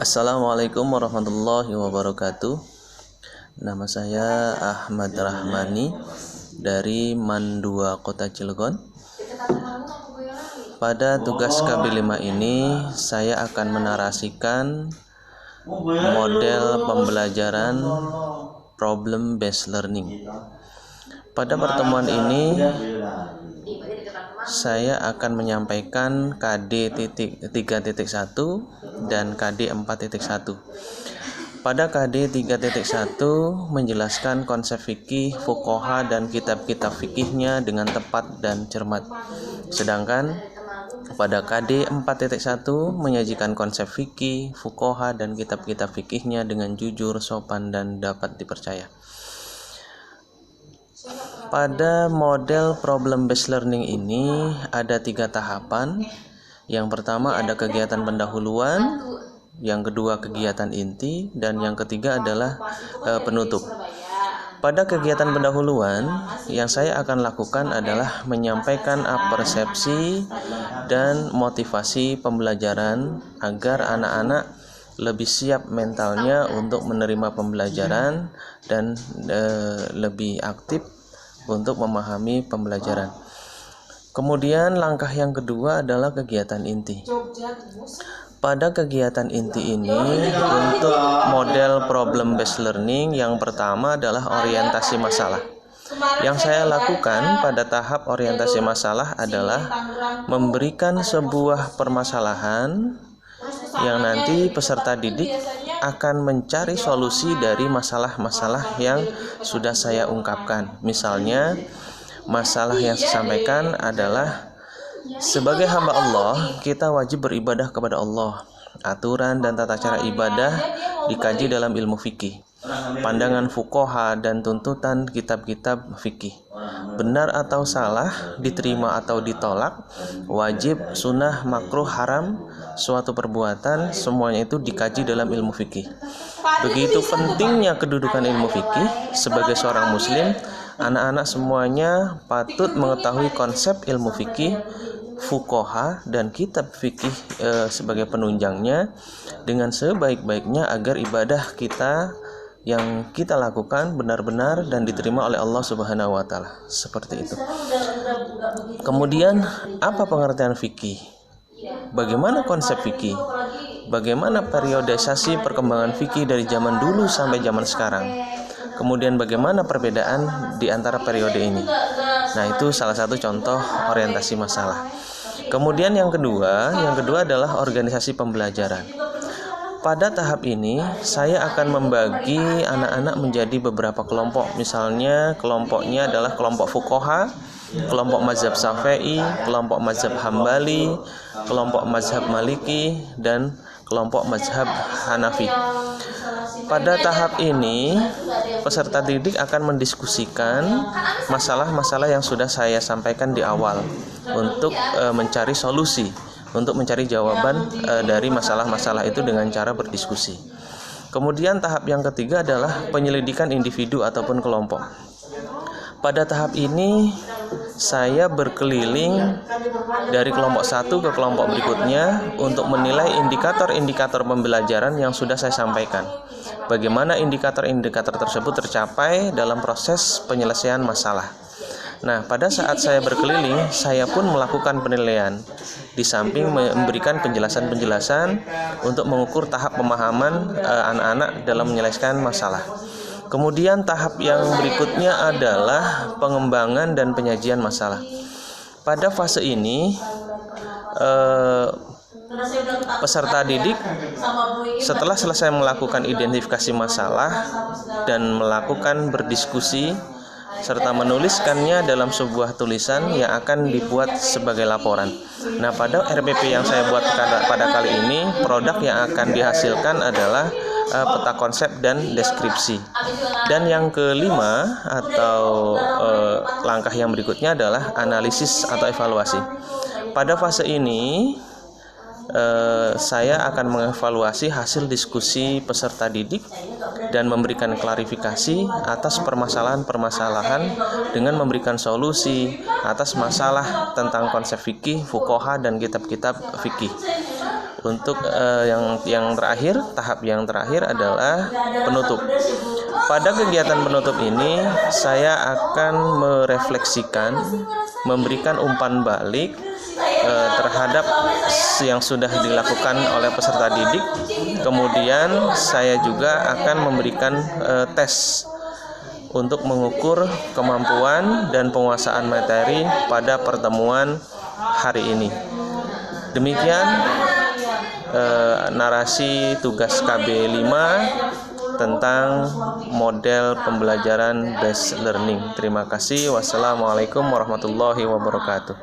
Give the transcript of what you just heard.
Assalamualaikum warahmatullahi wabarakatuh. Nama saya Ahmad Rahmani dari Mandua Kota Cilegon. Pada tugas KB5 ini saya akan menarasikan model pembelajaran problem based learning. Pada pertemuan ini saya akan menyampaikan KD 3.1 dan KD 4.1. Pada KD 3.1 menjelaskan konsep fikih, fuqaha dan kitab-kitab fikihnya dengan tepat dan cermat. Sedangkan pada KD 4.1 menyajikan konsep fikih, fuqaha dan kitab-kitab fikihnya dengan jujur, sopan dan dapat dipercaya. Pada model problem based learning ini ada 3 tahapan. Yang pertama ada kegiatan pendahuluan, yang kedua kegiatan inti, dan yang ketiga adalah penutup. Pada kegiatan pendahuluan yang saya akan lakukan adalah menyampaikan persepsi dan motivasi pembelajaran agar anak-anak lebih siap mentalnya untuk menerima pembelajaran dan lebih aktif untuk memahami pembelajaran. Kemudian langkah yang kedua adalah kegiatan inti. Pada kegiatan inti ini untuk model problem based learning yang pertama adalah orientasi masalah. Yang saya lakukan pada tahap orientasi masalah adalah memberikan sebuah permasalahan yang nanti peserta didik akan mencari solusi dari masalah-masalah yang sudah saya ungkapkan. Misalnya, masalah yang saya sampaikan adalah sebagai hamba Allah, kita wajib beribadah kepada Allah. Aturan dan tata cara ibadah dikaji dalam ilmu fikih, pandangan fuqaha dan tuntutan kitab-kitab fikih. Benar atau salah, diterima atau ditolak, wajib, sunnah, makruh, haram, suatu perbuatan, semuanya itu dikaji dalam ilmu fikih. Begitu pentingnya kedudukan ilmu fikih sebagai seorang muslim, anak-anak semuanya patut mengetahui konsep ilmu fikih, fuqaha dan kitab fikih sebagai penunjangnya dengan sebaik-baiknya agar ibadah kita yang kita lakukan benar-benar dan diterima oleh Allah Subhanahu wa taala. Seperti itu. Kemudian, apa pengertian fikih? Bagaimana konsep fikih? Bagaimana periodisasi perkembangan fikih dari zaman dulu sampai zaman sekarang? Kemudian bagaimana perbedaan di antara periode ini? Nah, itu salah satu contoh orientasi masalah. Kemudian yang kedua adalah organisasi pembelajaran. Pada tahap ini, saya akan membagi anak-anak menjadi beberapa kelompok. Misalnya, kelompoknya adalah kelompok fuqaha, kelompok mazhab Syafi'i, kelompok mazhab Hambali, kelompok mazhab Maliki, dan kelompok mazhab Hanafi. Pada tahap ini, peserta didik akan mendiskusikan masalah-masalah yang sudah saya sampaikan di awal untuk mencari solusi, untuk mencari jawaban dari masalah-masalah itu dengan cara berdiskusi. Kemudian tahap yang ketiga adalah penyelidikan individu ataupun kelompok. Pada tahap ini saya berkeliling dari kelompok satu ke kelompok berikutnya untuk menilai indikator-indikator pembelajaran yang sudah saya sampaikan. Bagaimana indikator-indikator tersebut tercapai dalam proses penyelesaian masalah. Nah, pada saat saya berkeliling, saya pun melakukan penilaian. Di samping memberikan penjelasan-penjelasan untuk mengukur tahap pemahaman anak-anak dalam menyelesaikan masalah. Kemudian tahap yang berikutnya adalah pengembangan dan penyajian masalah. Pada fase ini, peserta didik setelah selesai melakukan identifikasi masalah dan melakukan berdiskusi serta menuliskannya dalam sebuah tulisan yang akan dibuat sebagai laporan. Nah, pada RPP yang saya buat pada kali ini, produk yang akan dihasilkan adalah peta konsep dan deskripsi. Dan yang kelima atau langkah yang berikutnya adalah analisis atau evaluasi. Pada fase ini saya akan mengevaluasi hasil diskusi peserta didik dan memberikan klarifikasi atas permasalahan-permasalahan dengan memberikan solusi atas masalah tentang konsep fikih, fuqaha dan kitab-kitab fikih. Untuk yang terakhir, tahap yang terakhir adalah penutup. Pada kegiatan penutup ini, saya akan merefleksikan, memberikan umpan balik terhadap yang sudah dilakukan oleh peserta didik. Kemudian saya juga akan memberikan tes untuk mengukur kemampuan dan penguasaan materi pada pertemuan hari ini. Demikian narasi tugas KB 5 tentang model pembelajaran based learning. Terima kasih. Wassalamualaikum warahmatullahi wabarakatuh.